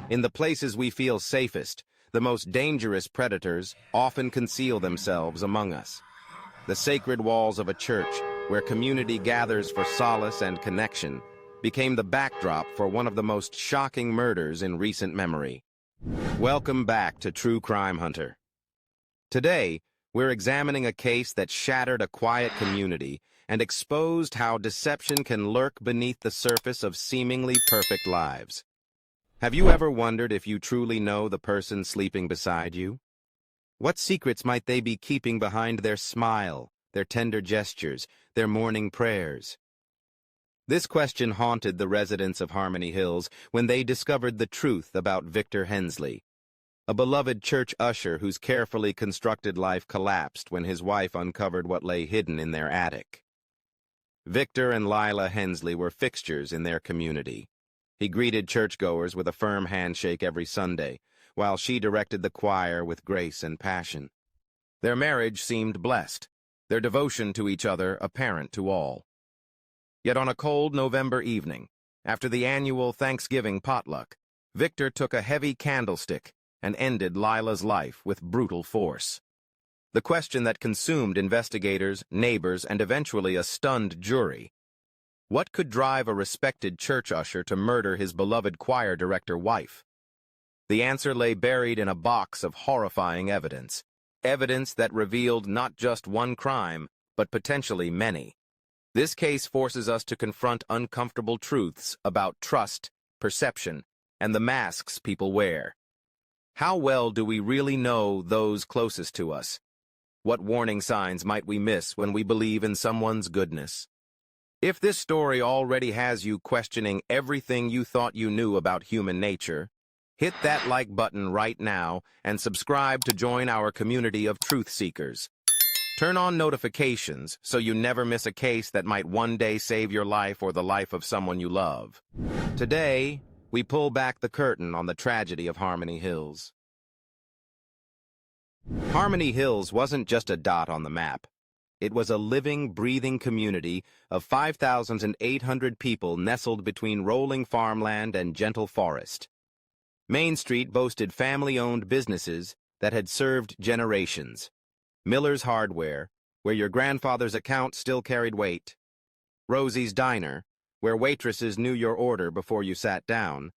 In the places we feel safest, the most dangerous predators often conceal themselves among us. The sacred walls of a church, where community gathers for solace and connection, became the backdrop for one of the most shocking murders in recent memory. Welcome back to True Crime Hunter. Today, we're examining a case that shattered a quiet community and exposed how deception can lurk beneath the surface of seemingly perfect lives. Have you ever wondered if you truly know the person sleeping beside you? What secrets might they be keeping behind their smile, their tender gestures, their morning prayers? This question haunted the residents of Harmony Hills when they discovered the truth about Victor Hensley, a beloved church usher whose carefully constructed life collapsed when his wife uncovered what lay hidden in their attic. Victor and Lila Hensley were fixtures in their community. He greeted churchgoers with a firm handshake every Sunday, while she directed the choir with grace and passion. Their marriage seemed blessed, their devotion to each other apparent to all. Yet on a cold November evening, after the annual Thanksgiving potluck, Victor took a heavy candlestick and ended Lila's life with brutal force. The question that consumed investigators, neighbors, and eventually a stunned jury: what could drive a respected church usher to murder his beloved choir director wife? The answer lay buried in a box of horrifying evidence, evidence that revealed not just one crime, but potentially many. This case forces us to confront uncomfortable truths about trust, perception, and the masks people wear. How well do we really know those closest to us? What warning signs might we miss when we believe in someone's goodness? If this story already has you questioning everything you thought you knew about human nature, hit that like button right now and subscribe to join our community of truth seekers. Turn on notifications so you never miss a case that might one day save your life or the life of someone you love. Today, we pull back the curtain on the tragedy of Harmony Hills. Harmony Hills wasn't just a dot on the map. It was a living, breathing community of 5,800 people nestled between rolling farmland and gentle forest. Main Street boasted family-owned businesses that had served generations. Miller's Hardware, where your grandfather's account still carried weight. Rosie's Diner, where waitresses knew your order before you sat down.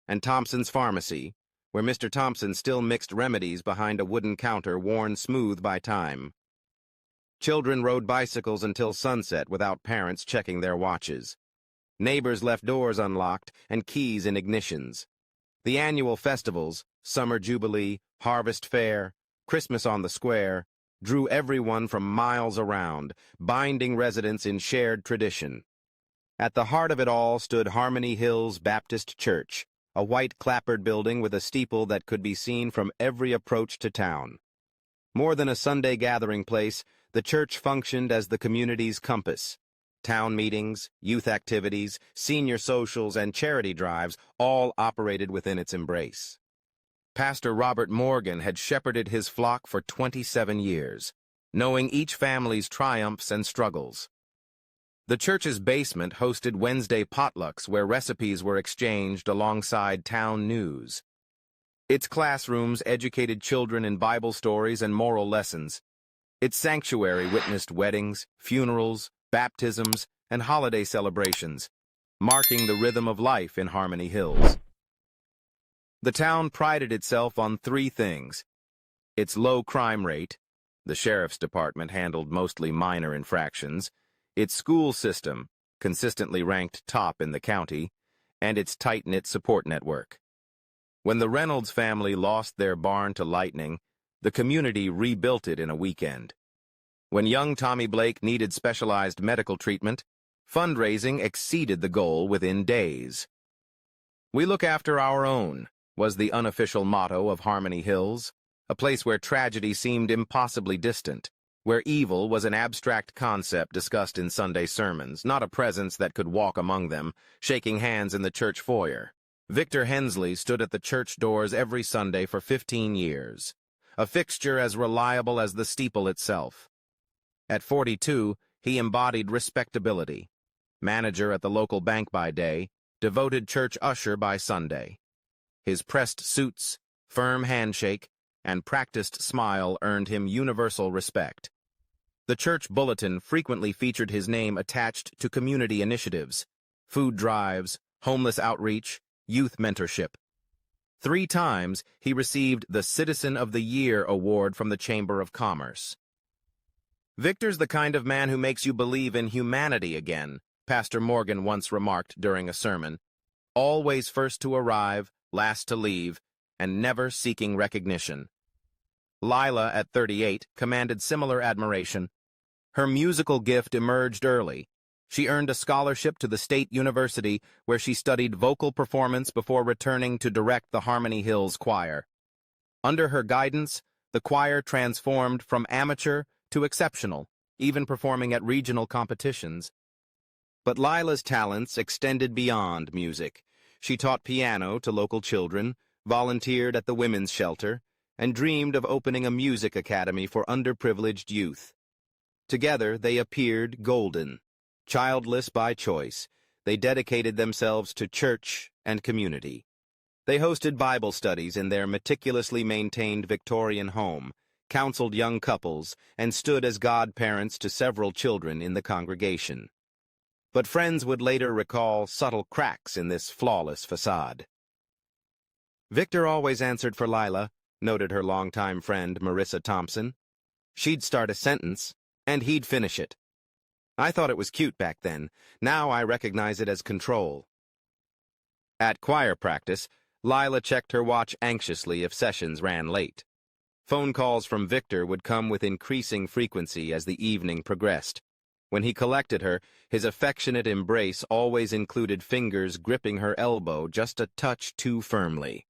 And Thompson's Pharmacy, where Mr. Thompson still mixed remedies behind a wooden counter worn smooth by time. Children rode bicycles until sunset without parents checking their watches. Neighbors left doors unlocked and keys in ignitions. The annual festivals, Summer Jubilee, Harvest Fair, Christmas on the Square, drew everyone from miles around, binding residents in shared tradition. At the heart of it all stood Harmony Hills Baptist Church, a white clapboard building with a steeple that could be seen from every approach to town. More than a Sunday gathering place, the church functioned as the community's compass. Town meetings, youth activities, senior socials, and charity drives all operated within its embrace. Pastor Robert Morgan had shepherded his flock for 27 years, knowing each family's triumphs and struggles. The church's basement hosted Wednesday potlucks where recipes were exchanged alongside town news. Its classrooms educated children in Bible stories and moral lessons. Its sanctuary witnessed weddings, funerals, baptisms, and holiday celebrations, marking the rhythm of life in Harmony Hills. The town prided itself on three things: its low crime rate — the sheriff's department handled mostly minor infractions — its school system, consistently ranked top in the county, and its tight-knit support network. When the Reynolds family lost their barn to lightning, the community rebuilt it in a weekend. When young Tommy Blake needed specialized medical treatment, fundraising exceeded the goal within days. "We look after our own," was the unofficial motto of Harmony Hills, a place where tragedy seemed impossibly distant, where evil was an abstract concept discussed in Sunday sermons, not a presence that could walk among them, shaking hands in the church foyer. Victor Hensley stood at the church doors every Sunday for 15 years, a fixture as reliable as the steeple itself. At 42, he embodied respectability. Manager at the local bank by day, devoted church usher by Sunday. His pressed suits, firm handshake, and practiced smile earned him universal respect. The church bulletin frequently featured his name attached to community initiatives, food drives, homeless outreach, youth mentorship. 3 times he received the Citizen of the Year award from the Chamber of Commerce. "Victor's the kind of man who makes you believe in humanity again," Pastor Morgan once remarked during a sermon. "Always first to arrive, last to leave, and never seeking recognition." Lila, at 38, commanded similar admiration. Her musical gift emerged early. She earned a scholarship to the State University, where she studied vocal performance before returning to direct the Harmony Hills Choir. Under her guidance, the choir transformed from amateur to exceptional, even performing at regional competitions. But Lila's talents extended beyond music. She taught piano to local children, volunteered at the women's shelter, and dreamed of opening a music academy for underprivileged youth. Together, they appeared golden. Childless by choice, they dedicated themselves to church and community. They hosted Bible studies in their meticulously maintained Victorian home, counseled young couples, and stood as godparents to several children in the congregation. But friends would later recall subtle cracks in this flawless facade. "Victor always answered for Lila," noted her longtime friend Marissa Thompson. "She'd start a sentence, and he'd finish it. I thought it was cute back then. Now I recognize it as control." At choir practice, Lila checked her watch anxiously if sessions ran late. Phone calls from Victor would come with increasing frequency as the evening progressed. When he collected her, his affectionate embrace always included fingers gripping her elbow just a touch too firmly.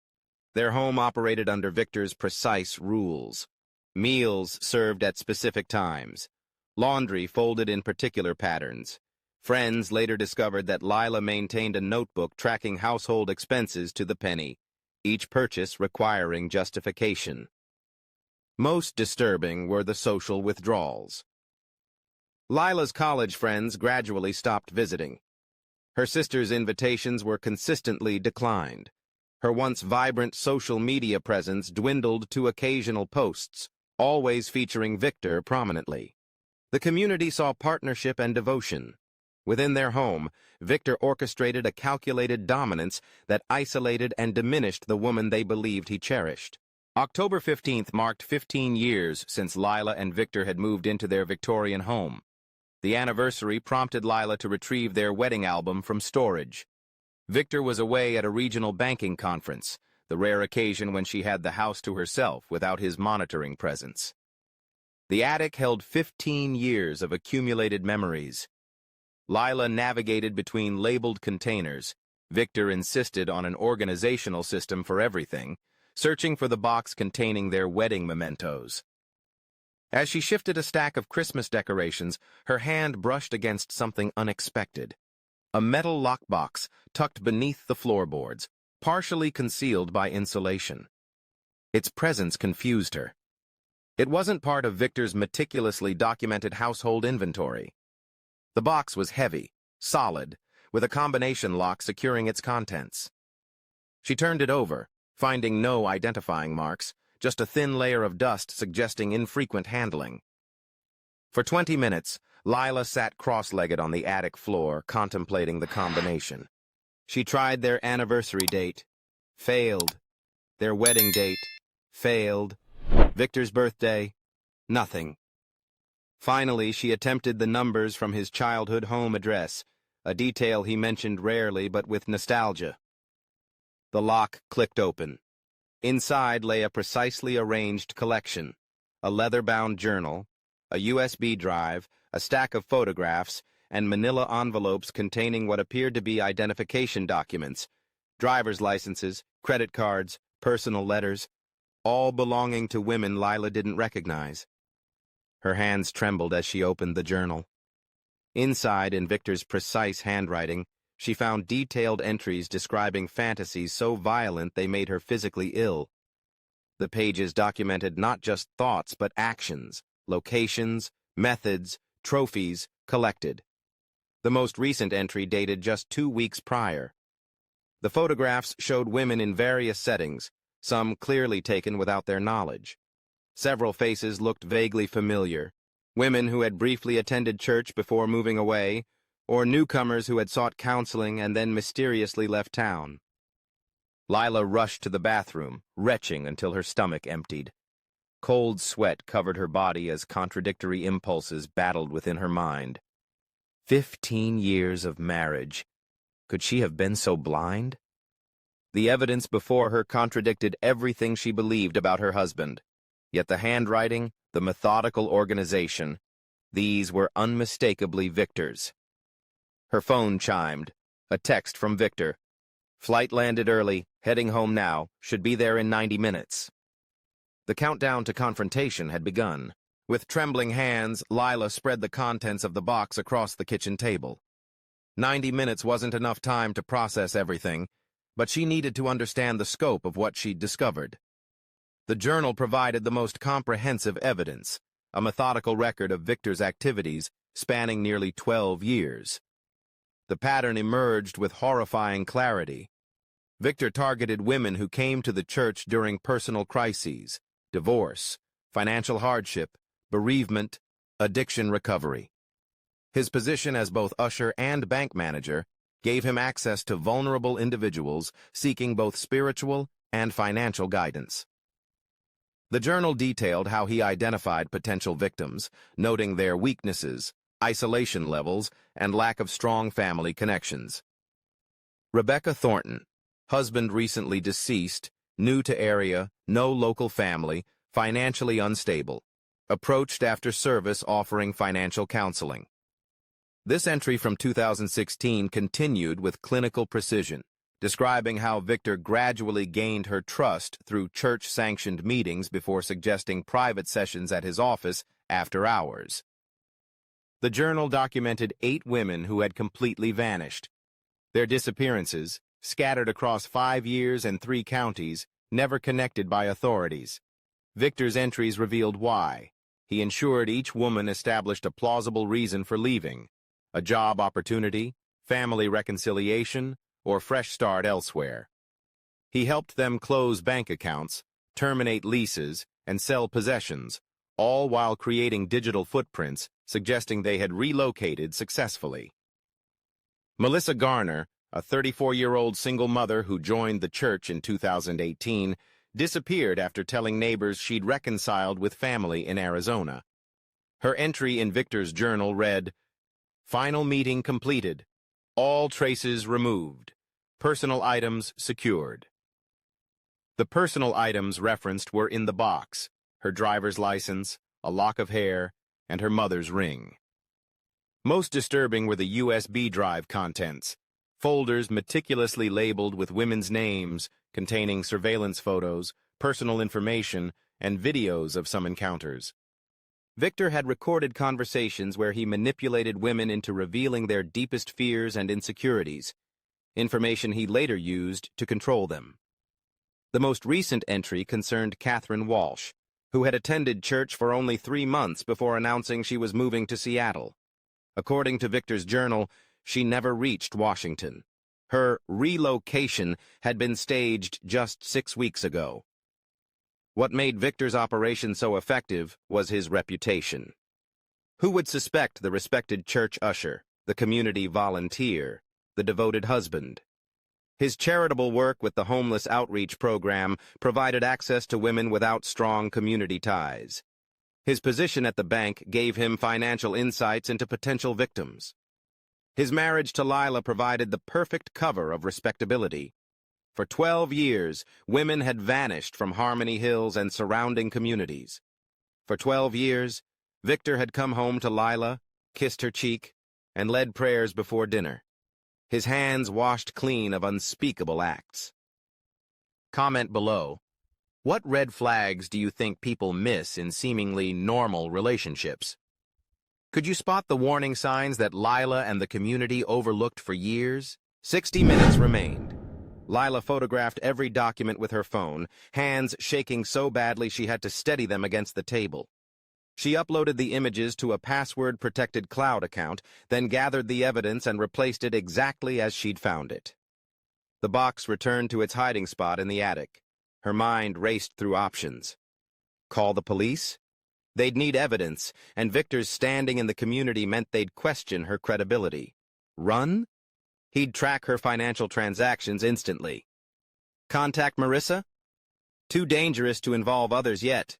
Their home operated under Victor's precise rules. Meals served at specific times. Laundry folded in particular patterns. Friends later discovered that Lila maintained a notebook tracking household expenses to the penny, each purchase requiring justification. Most disturbing were the social withdrawals. Lila's college friends gradually stopped visiting. Her sister's invitations were consistently declined. Her once vibrant social media presence dwindled to occasional posts, always featuring Victor prominently. The community saw partnership and devotion. Within their home, Victor orchestrated a calculated dominance that isolated and diminished the woman they believed he cherished. October 15th marked 15 years since Lila and Victor had moved into their Victorian home. The anniversary prompted Lila to retrieve their wedding album from storage. Victor was away at a regional banking conference, the rare occasion when she had the house to herself without his monitoring presence. The attic held 15 years of accumulated memories. Lila navigated between labeled containers. Victor insisted on an organizational system for everything, searching for the box containing their wedding mementos. As she shifted a stack of Christmas decorations, her hand brushed against something unexpected. A metal lockbox tucked beneath the floorboards, partially concealed by insulation. Its presence confused her. It wasn't part of Victor's meticulously documented household inventory. The box was heavy, solid, with a combination lock securing its contents. She turned it over, finding no identifying marks, just a thin layer of dust suggesting infrequent handling. For 20 minutes, Lila sat cross-legged on the attic floor, contemplating the combination. She tried their anniversary date. Failed. Their wedding date. Failed. Victor's birthday. Nothing. Finally, she attempted the numbers from his childhood home address, a detail he mentioned rarely but with nostalgia. The lock clicked open. Inside lay a precisely arranged collection: a leather-bound journal, a USB drive, a stack of photographs, and manila envelopes containing what appeared to be identification documents, driver's licenses, credit cards, personal letters, all belonging to women Lila didn't recognize. Her hands trembled as she opened the journal. Inside, in Victor's precise handwriting, she found detailed entries describing fantasies so violent they made her physically ill. The pages documented not just thoughts but actions, locations, methods, trophies collected. The most recent entry dated just 2 weeks prior. The photographs showed women in various settings, some clearly taken without their knowledge. Several faces looked vaguely familiar, women who had briefly attended church before moving away, or newcomers who had sought counseling and then mysteriously left town. Lila rushed to the bathroom, retching until her stomach emptied. Cold sweat covered her body as contradictory impulses battled within her mind. 15 years of marriage. Could she have been so blind? The evidence before her contradicted everything she believed about her husband. Yet the handwriting, the methodical organization, these were unmistakably Victor's. Her phone chimed. A text from Victor. Flight landed early, heading home now, should be there in 90 minutes. The countdown to confrontation had begun. With trembling hands, Lila spread the contents of the box across the kitchen table. 90 minutes wasn't enough time to process everything, but she needed to understand the scope of what she'd discovered. The journal provided the most comprehensive evidence, a methodical record of Victor's activities spanning nearly 12 years. The pattern emerged with horrifying clarity. Victor targeted women who came to the church during personal crises, divorce, financial hardship, bereavement, addiction recovery. His position as both usher and bank manager gave him access to vulnerable individuals seeking both spiritual and financial guidance. The journal detailed how he identified potential victims, noting their weaknesses, isolation levels, and lack of strong family connections. Rebecca Thornton, husband recently deceased, new to area, no local family, financially unstable, approached after service offering financial counseling. This entry from 2016 continued with clinical precision, describing how Victor gradually gained her trust through church-sanctioned meetings before suggesting private sessions at his office after hours. The journal documented 8 women who had completely vanished. Their disappearances, scattered across 5 years and 3 counties, never connected by authorities. Victor's entries revealed why. He ensured each woman established a plausible reason for leaving, a job opportunity, family reconciliation, or fresh start elsewhere. He helped them close bank accounts, terminate leases, and sell possessions, all while creating digital footprints suggesting they had relocated successfully. Melissa Garner, a 34-year-old single mother who joined the church in 2018, disappeared after telling neighbors she'd reconciled with family in Arizona. Her entry in Victor's journal read, "Final meeting completed. All traces removed. Personal items secured." The personal items referenced were in the box: her driver's license, a lock of hair, and her mother's ring. Most disturbing were the USB drive contents, folders meticulously labeled with women's names, containing surveillance photos, personal information, and videos of some encounters. Victor had recorded conversations where he manipulated women into revealing their deepest fears and insecurities, information he later used to control them. The most recent entry concerned Catherine Walsh, who had attended church for only 3 months before announcing she was moving to Seattle. According to Victor's journal, she never reached Washington. Her relocation had been staged just 6 weeks ago. What made Victor's operation so effective was his reputation. Who would suspect the respected church usher, the community volunteer, the devoted husband? His charitable work with the homeless outreach program provided access to women without strong community ties. His position at the bank gave him financial insights into potential victims. His marriage to Lila provided the perfect cover of respectability. For 12 years, women had vanished from Harmony Hills and surrounding communities. For 12 years, Victor had come home to Lila, kissed her cheek, and led prayers before dinner, his hands washed clean of unspeakable acts. Comment below. What red flags do you think people miss in seemingly normal relationships? Could you spot the warning signs that Lila and the community overlooked for years? 60 minutes remained. Lila photographed every document with her phone, hands shaking so badly she had to steady them against the table. She uploaded the images to a password-protected cloud account, then gathered the evidence and replaced it exactly as she'd found it. The box returned to its hiding spot in the attic. Her mind raced through options. Call the police? They'd need evidence, and Victor's standing in the community meant they'd question her credibility. Run? He'd track her financial transactions instantly. Contact Marissa? Too dangerous to involve others yet.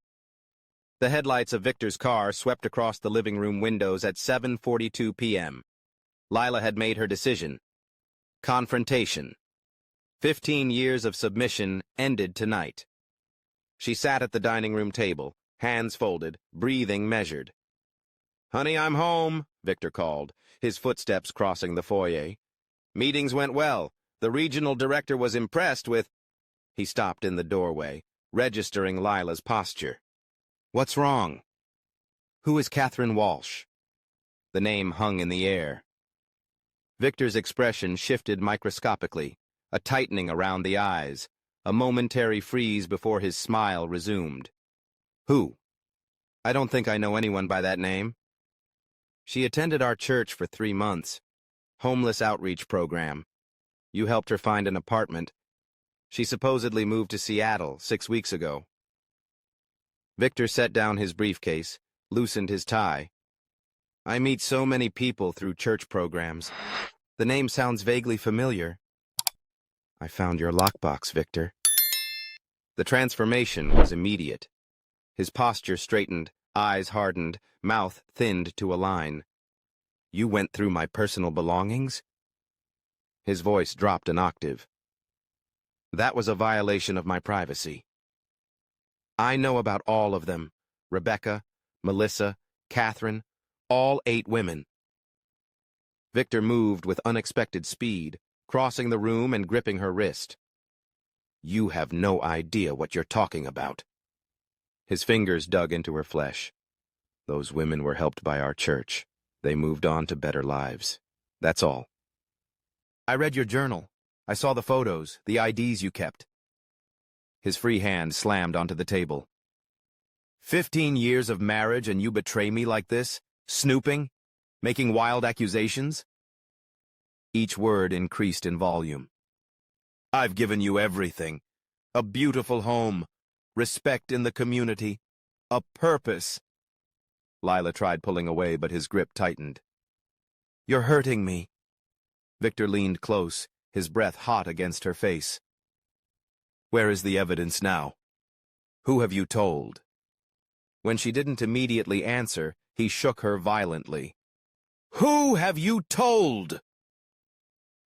The headlights of Victor's car swept across the living room windows at 7:42 p.m. Lila had made her decision. Confrontation. 15 years of submission ended tonight. She sat at the dining room table, hands folded, breathing measured. "Honey, I'm home," Victor called, his footsteps crossing the foyer. "Meetings went well. The regional director was impressed with—" He stopped in the doorway, registering Lila's posture. "What's wrong?" "Who is Catherine Walsh?" The name hung in the air. Victor's expression shifted microscopically, a tightening around the eyes, a momentary freeze before his smile resumed. "Who? I don't think I know anyone by that name." "She attended our church for 3 months. Homeless outreach program. You helped her find an apartment. She supposedly moved to Seattle 6 weeks ago." Victor set down his briefcase, loosened his tie. "I meet so many people through church programs. The name sounds vaguely familiar." "I found your lockbox, Victor." The transformation was immediate. His posture straightened, eyes hardened, mouth thinned to a line. "You went through my personal belongings?" His voice dropped an octave. "That was a violation of my privacy. I know about all of them. Rebecca, Melissa, Catherine, all 8 women." Victor moved with unexpected speed, crossing the room and gripping her wrist. "You have no idea what you're talking about." His fingers dug into her flesh. "Those women were helped by our church. They moved on to better lives. That's all." "I read your journal. I saw the photos, the IDs you kept." His free hand slammed onto the table. 15 years of marriage and you betray me like this? Snooping? Making wild accusations?" Each word increased in volume. "I've given you everything. A beautiful home, respect in the community, a purpose." Lila tried pulling away, but his grip tightened. "You're hurting me." Victor leaned close, his breath hot against her face. "Where is the evidence now? Who have you told?" When she didn't immediately answer, he shook her violently. "Who have you told?"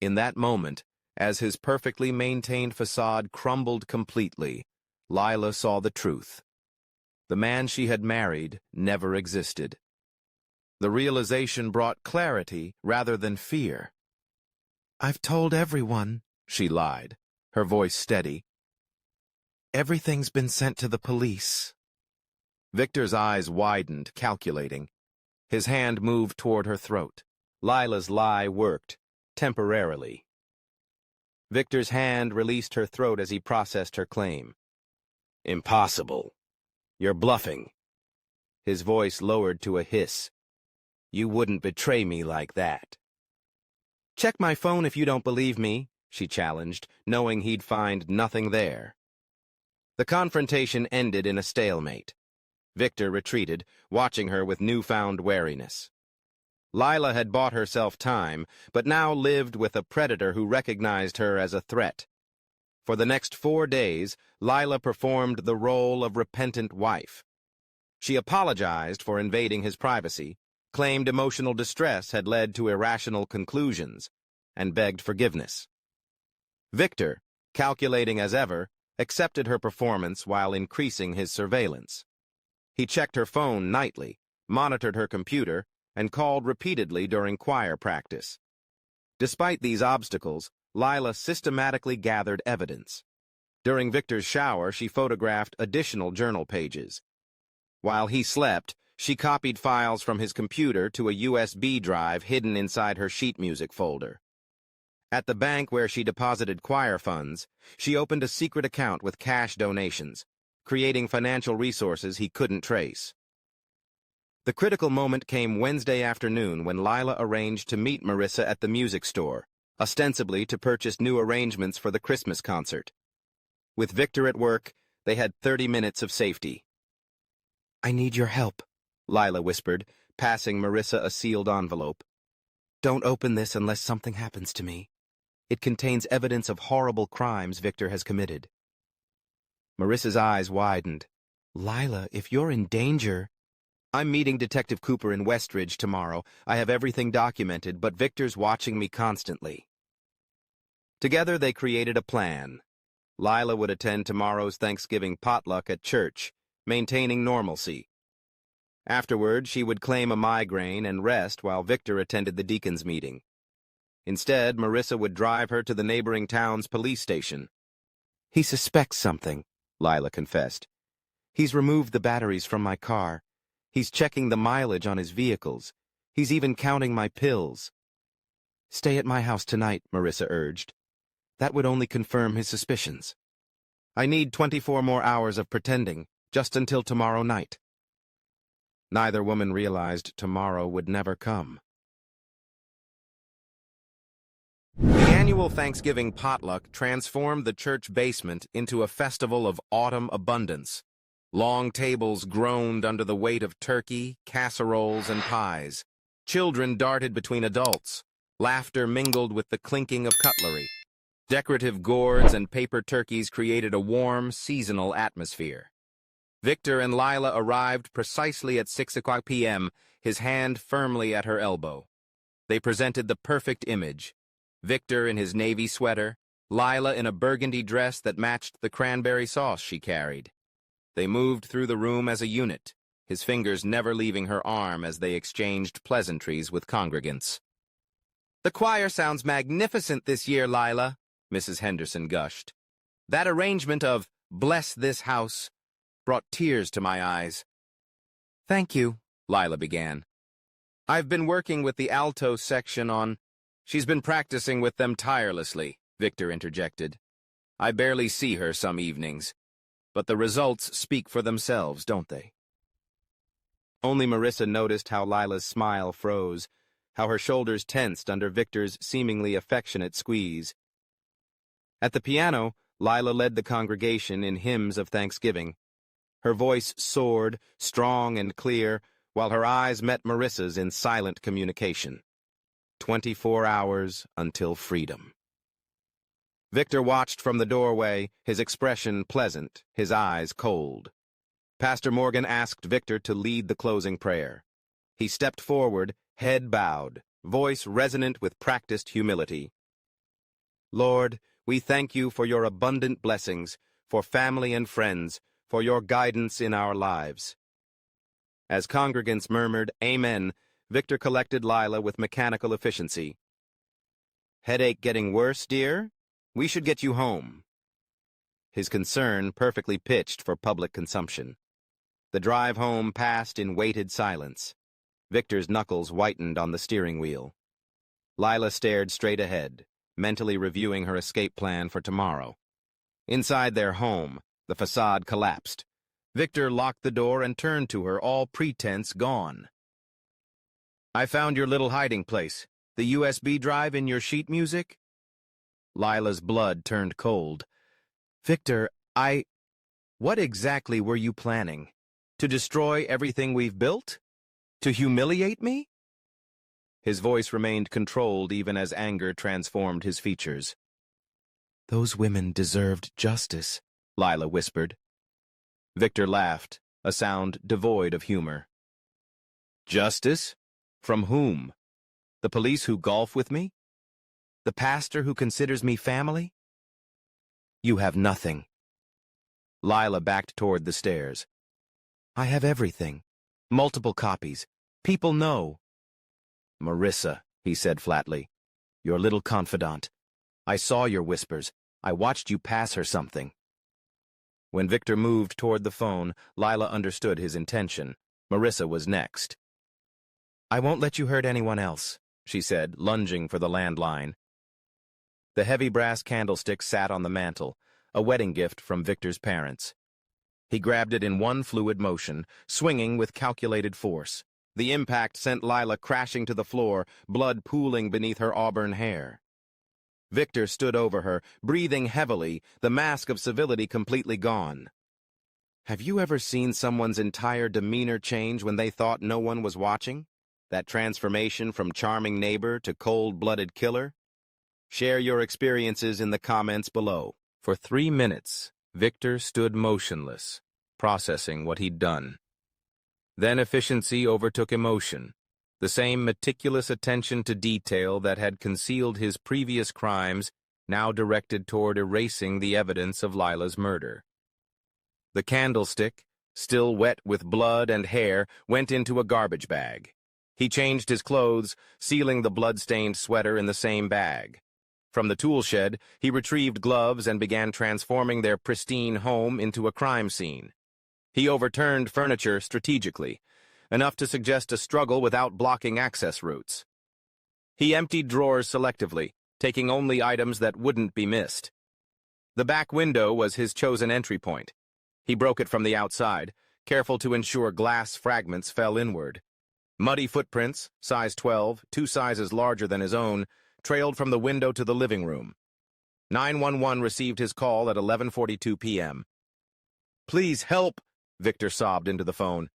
In that moment, as his perfectly maintained facade crumbled completely, Lila saw the truth. The man she had married never existed. The realization brought clarity rather than fear. "I've told everyone," she lied, her voice steady. "Everything's been sent to the police." Victor's eyes widened, calculating. His hand moved toward her throat. Lila's lie worked, temporarily. Victor's hand released her throat as he processed her claim. "Impossible. You're bluffing." His voice lowered to a hiss. "You wouldn't betray me like that." "Check my phone if you don't believe me," she challenged, knowing he'd find nothing there. The confrontation ended in a stalemate. Victor retreated, watching her with newfound wariness. Lila had bought herself time, but now lived with a predator who recognized her as a threat. For the next 4 days, Lila performed the role of repentant wife. She apologized for invading his privacy, claimed emotional distress had led to irrational conclusions, and begged forgiveness. Victor, calculating as ever, accepted her performance while increasing his surveillance. He checked her phone nightly, monitored her computer, and called repeatedly during choir practice. Despite these obstacles, Lila systematically gathered evidence. During Victor's shower, she photographed additional journal pages. While he slept, she copied files from his computer to a USB drive hidden inside her sheet music folder. At the bank where she deposited choir funds, she opened a secret account with cash donations, creating financial resources he couldn't trace. The critical moment came Wednesday afternoon when Lila arranged to meet Marissa at the music store, ostensibly to purchase new arrangements for the Christmas concert. With Victor at work, they had 30 minutes of safety. "I need your help," Lila whispered, passing Marissa a sealed envelope. "Don't open this unless something happens to me. It contains evidence of horrible crimes Victor has committed." Marissa's eyes widened. "Lila, if you're in danger—" "I'm meeting Detective Cooper in Westridge tomorrow. I have everything documented, but Victor's watching me constantly." Together they created a plan. Lila would attend tomorrow's Thanksgiving potluck at church, maintaining normalcy. Afterward, she would claim a migraine and rest while Victor attended the deacon's meeting. Instead, Marissa would drive her to the neighboring town's police station. "He suspects something," Lila confessed. "He's removed the batteries from my car. He's checking the mileage on his vehicles. He's even counting my pills." "Stay at my house tonight," Marissa urged. "That would only confirm his suspicions. I need 24 more hours of pretending, just until tomorrow night." Neither woman realized tomorrow would never come. The annual Thanksgiving potluck transformed the church basement into a festival of autumn abundance. Long tables groaned under the weight of turkey, casseroles, and pies. Children darted between adults. Laughter mingled with the clinking of cutlery. Decorative gourds and paper turkeys created a warm, seasonal atmosphere. Victor and Lila arrived precisely at 6 p.m., his hand firmly at her elbow. They presented the perfect image. Victor in his navy sweater, Lila in a burgundy dress that matched the cranberry sauce she carried. They moved through the room as a unit, his fingers never leaving her arm as they exchanged pleasantries with congregants. "The choir sounds magnificent this year, Lila," Mrs. Henderson gushed. "That arrangement of 'Bless This House' brought tears to my eyes." "Thank you," Lila began. "I've been working with the alto section on—" "She's been practicing with them tirelessly," Victor interjected. "I barely see her some evenings. But the results speak for themselves, don't they?" Only Marissa noticed how Lila's smile froze, how her shoulders tensed under Victor's seemingly affectionate squeeze. At the piano, Lila led the congregation in hymns of thanksgiving. Her voice soared, strong and clear, while her eyes met Marissa's in silent communication. 24 hours until freedom. Victor watched from the doorway, his expression pleasant, his eyes cold. Pastor Morgan asked Victor to lead the closing prayer. He stepped forward, head bowed, voice resonant with practiced humility. "Lord, we thank you for your abundant blessings, for family and friends, for your guidance in our lives." As congregants murmured, "Amen," Victor collected Lila with mechanical efficiency. "Headache getting worse, dear? We should get you home." His concern perfectly pitched for public consumption. The drive home passed in weighted silence. Victor's knuckles whitened on the steering wheel. Lila stared straight ahead, mentally reviewing her escape plan for tomorrow. Inside their home, the facade collapsed. Victor locked the door and turned to her, all pretense gone. "I found your little hiding place. The USB drive in your sheet music?" Lila's blood turned cold. "Victor, What exactly were you planning? To destroy everything we've built? To humiliate me?" His voice remained controlled even as anger transformed his features. "Those women deserved justice," Lila whispered. Victor laughed, a sound devoid of humor. "Justice? From whom? The police who golf with me? The pastor who considers me family? You have nothing." Lila backed toward the stairs. "I have everything. Multiple copies. People know." "Marissa," he said flatly, "your little confidant. I saw your whispers. I watched you pass her something." When Victor moved toward the phone, Lila understood his intention. Marissa was next. "I won't let you hurt anyone else," she said, lunging for the landline. The heavy brass candlestick sat on the mantel, a wedding gift from Victor's parents. He grabbed it in one fluid motion, swinging with calculated force. The impact sent Lila crashing to the floor, blood pooling beneath her auburn hair. Victor stood over her, breathing heavily, the mask of civility completely gone. Have you ever seen someone's entire demeanor change when they thought no one was watching? That transformation from charming neighbor to cold-blooded killer? Share your experiences in the comments below. For 3 minutes, Victor stood motionless, processing what he'd done. Then efficiency overtook emotion. The same meticulous attention to detail that had concealed his previous crimes now directed toward erasing the evidence of Lila's murder. The candlestick, still wet with blood and hair, went into a garbage bag. He changed his clothes, sealing the blood-stained sweater in the same bag. From the tool shed, he retrieved gloves and began transforming their pristine home into a crime scene. He overturned furniture strategically, enough to suggest a struggle without blocking access routes. He emptied drawers selectively, taking only items that wouldn't be missed. The back window was his chosen entry point. He broke it from the outside, careful to ensure glass fragments fell inward. Muddy footprints, size 12, 2 sizes larger than his own, trailed from the window to the living room. 911 received his call at 11:42 p.m. "Please help," Victor sobbed into the phone.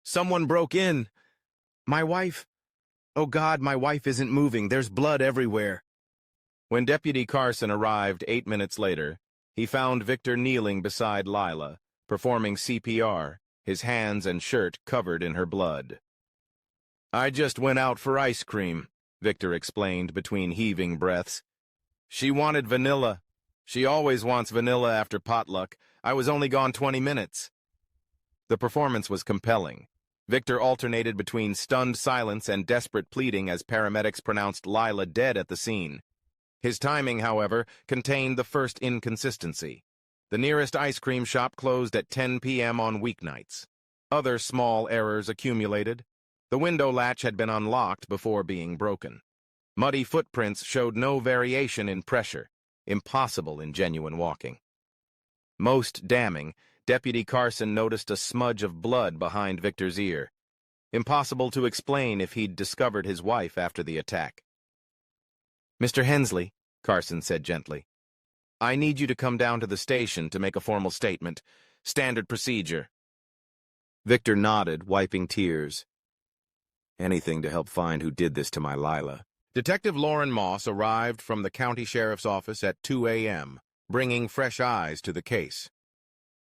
"Someone broke in. My wife. Oh God, my wife isn't moving. There's blood everywhere." When Deputy Carson arrived 8 minutes later, he found Victor kneeling beside Lila, performing CPR, his hands and shirt covered in her blood. "I just went out for ice cream," Victor explained between heaving breaths. "She wanted vanilla. She always wants vanilla after potluck. I was only gone 20 minutes. The performance was compelling. Victor alternated between stunned silence and desperate pleading as paramedics pronounced Lila dead at the scene. His timing, however, contained the first inconsistency. The nearest ice cream shop closed at 10 p.m. on weeknights. Other small errors accumulated. The window latch had been unlocked before being broken. Muddy footprints showed no variation in pressure, impossible in genuine walking. Most damning, Deputy Carson noticed a smudge of blood behind Victor's ear. Impossible to explain if he'd discovered his wife after the attack. "Mr. Hensley," Carson said gently, "I need you to come down to the station to make a formal statement. Standard procedure." Victor nodded, wiping tears. "Anything to help find who did this to my Lila." Detective Lauren Moss arrived from the county sheriff's office at 2 a.m., bringing fresh eyes to the case.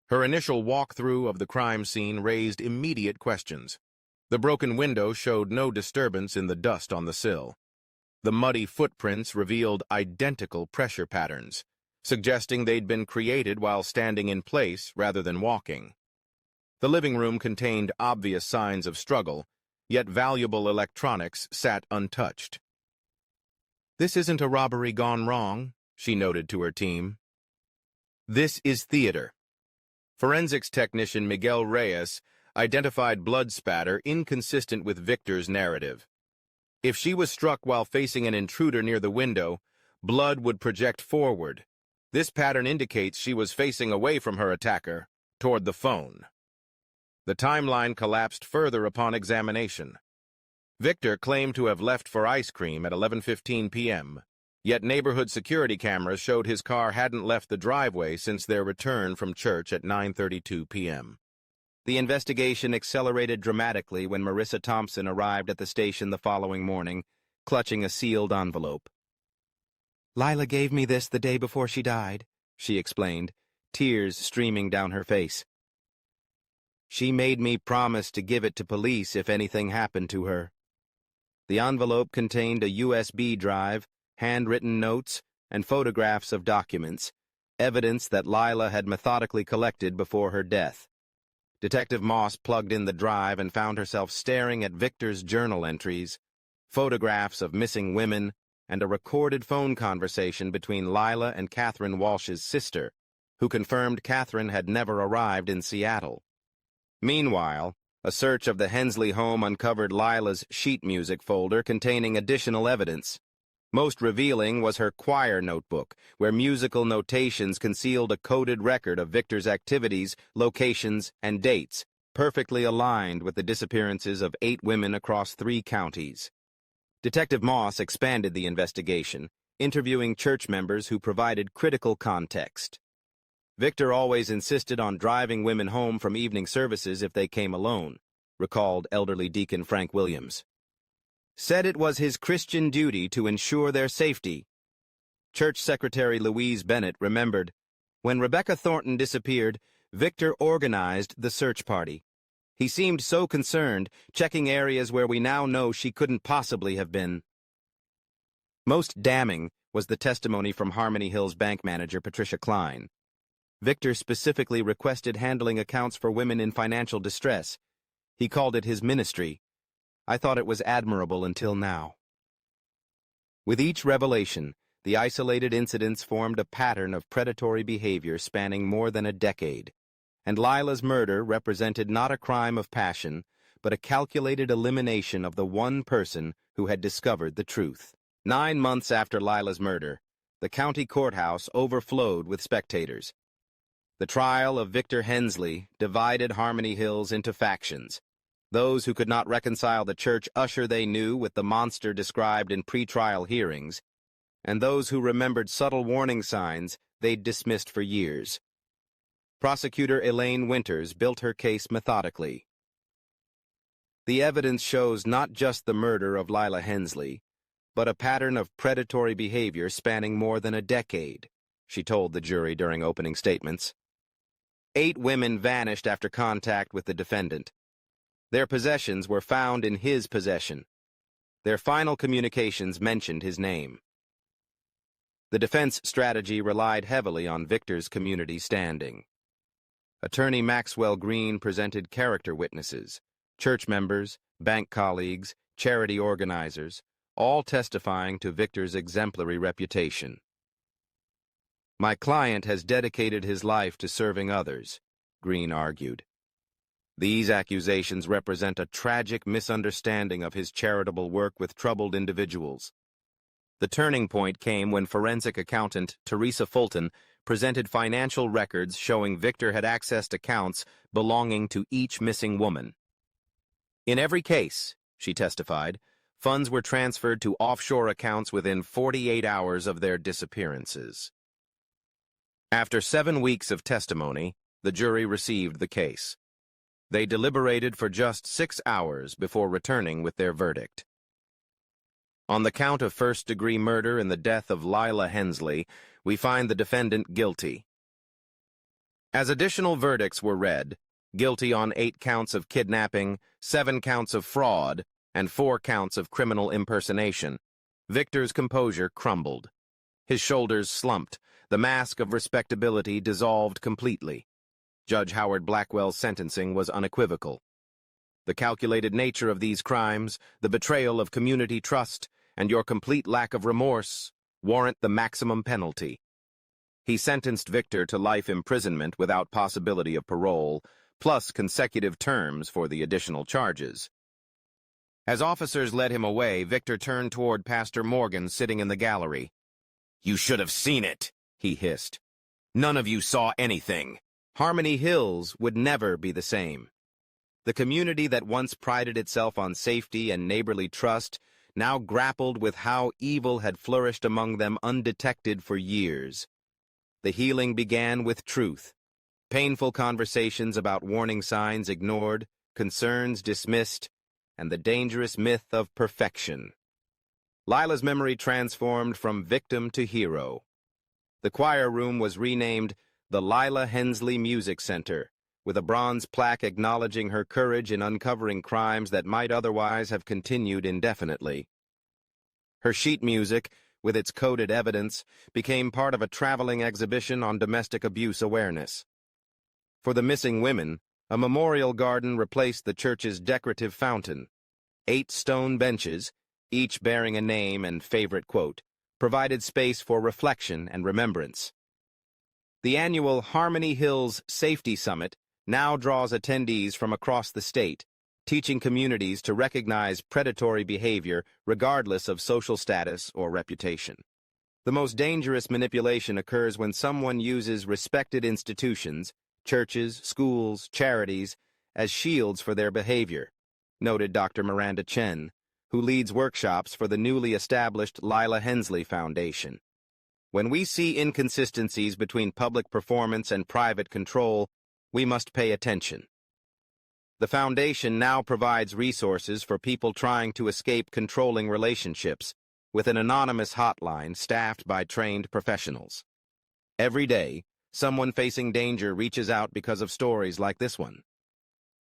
Her initial walkthrough of the crime scene raised immediate questions. The broken window showed no disturbance in the dust on the sill. The muddy footprints revealed identical pressure patterns, suggesting they'd been created while standing in place rather than walking. The living room contained obvious signs of struggle, yet valuable electronics sat untouched. "This isn't a robbery gone wrong," she noted to her team. "This is theater." Forensics technician Miguel Reyes identified blood spatter inconsistent with Victor's narrative. If she was struck while facing an intruder near the window, blood would project forward. This pattern indicates she was facing away from her attacker, toward the phone. The timeline collapsed further upon examination. Victor claimed to have left for ice cream at 11:15 p.m., yet neighborhood security cameras showed his car hadn't left the driveway since their return from church at 9:32 p.m. The investigation accelerated dramatically when Marissa Thompson arrived at the station the following morning, clutching a sealed envelope. "Lila gave me this the day before she died," she explained, tears streaming down her face. "She made me promise to give it to police if anything happened to her." The envelope contained a USB drive, handwritten notes, and photographs of documents, evidence that Lila had methodically collected before her death. Detective Moss plugged in the drive and found herself staring at Victor's journal entries, photographs of missing women, and a recorded phone conversation between Lila and Catherine Walsh's sister, who confirmed Catherine had never arrived in Seattle. Meanwhile, a search of the Hensley home uncovered Lila's sheet music folder containing additional evidence. Most revealing was her choir notebook, where musical notations concealed a coded record of Victor's activities, locations, and dates, perfectly aligned with the disappearances of 8 women across 3 counties. Detective Moss expanded the investigation, interviewing church members who provided critical context. Victor always insisted on driving women home from evening services if they came alone, recalled elderly Deacon Frank Williams. Said it was his Christian duty to ensure their safety. Church Secretary Louise Bennett remembered, when Rebecca Thornton disappeared, Victor organized the search party. He seemed so concerned, checking areas where we now know she couldn't possibly have been. Most damning was the testimony from Harmony Hills bank manager Patricia Klein. Victor specifically requested handling accounts for women in financial distress. He called it his ministry. I thought it was admirable until now. With each revelation, the isolated incidents formed a pattern of predatory behavior spanning more than a decade, and Lila's murder represented not a crime of passion, but a calculated elimination of the one person who had discovered the truth. 9 months after Lila's murder, the county courthouse overflowed with spectators. The trial of Victor Hensley divided Harmony Hills into factions. Those who could not reconcile the church Usher they knew with the monster described in pretrial hearings, and those who remembered subtle warning signs they'd dismissed for years. Prosecutor Elaine Winters built her case methodically. The evidence shows not just the murder of Lila Hensley, but a pattern of predatory behavior spanning more than a decade, she told the jury during opening statements. 8 women vanished after contact with the defendant. Their possessions were found in his possession. Their final communications mentioned his name. The defense strategy relied heavily on Victor's community standing. Attorney Maxwell Green presented character witnesses, church members, bank colleagues, charity organizers, all testifying to Victor's exemplary reputation. My client has dedicated his life to serving others, Green argued. These accusations represent a tragic misunderstanding of his charitable work with troubled individuals. The turning point came when forensic accountant Teresa Fulton presented financial records showing Victor had accessed accounts belonging to each missing woman. In every case, she testified, funds were transferred to offshore accounts within 48 hours of their disappearances. After 7 weeks of testimony, the jury received the case. They deliberated for just 6 hours before returning with their verdict. On the count of first-degree murder in the death of Lila Hensley, we find the defendant guilty. As additional verdicts were read, guilty on 8 counts of kidnapping, 7 counts of fraud, and 4 counts of criminal impersonation, Victor's composure crumbled. His shoulders slumped, the mask of respectability dissolved completely. Judge Howard Blackwell's sentencing was unequivocal. The calculated nature of these crimes, the betrayal of community trust, and your complete lack of remorse warrant the maximum penalty. He sentenced Victor to life imprisonment without possibility of parole, plus consecutive terms for the additional charges. As officers led him away, Victor turned toward Pastor Morgan sitting in the gallery. "You should have seen it," he hissed. "None of you saw anything." Harmony Hills would never be the same. The community that once prided itself on safety and neighborly trust now grappled with how evil had flourished among them undetected for years. The healing began with truth. Painful conversations about warning signs ignored, concerns dismissed, and the dangerous myth of perfection. Lila's memory transformed from victim to hero. The choir room was renamed the Lila Hensley Music Center, with a bronze plaque acknowledging her courage in uncovering crimes that might otherwise have continued indefinitely. Her sheet music, with its coded evidence, became part of a traveling exhibition on domestic abuse awareness. For the missing women, a memorial garden replaced the church's decorative fountain. 8 stone benches, each bearing a name and favorite quote, provided space for reflection and remembrance. The annual Harmony Hills Safety Summit now draws attendees from across the state, teaching communities to recognize predatory behavior regardless of social status or reputation. The most dangerous manipulation occurs when someone uses respected institutions, churches, schools, charities, as shields for their behavior, noted Dr. Miranda Chen, who leads workshops for the newly established Lila Hensley Foundation. When we see inconsistencies between public performance and private control, we must pay attention. The foundation now provides resources for people trying to escape controlling relationships, with an anonymous hotline staffed by trained professionals. Every day, someone facing danger reaches out because of stories like this one.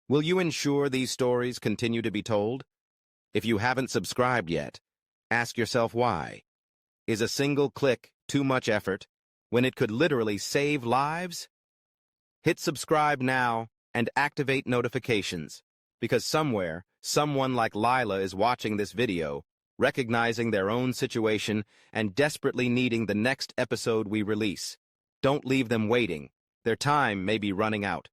Will you ensure these stories continue to be told? If you haven't subscribed yet, ask yourself why. Is a single click too much effort when it could literally save lives? Hit subscribe now and activate notifications, because somewhere, someone like Lila is watching this video, recognizing their own situation and desperately needing the next episode we release. Don't leave them waiting. Their time may be running out.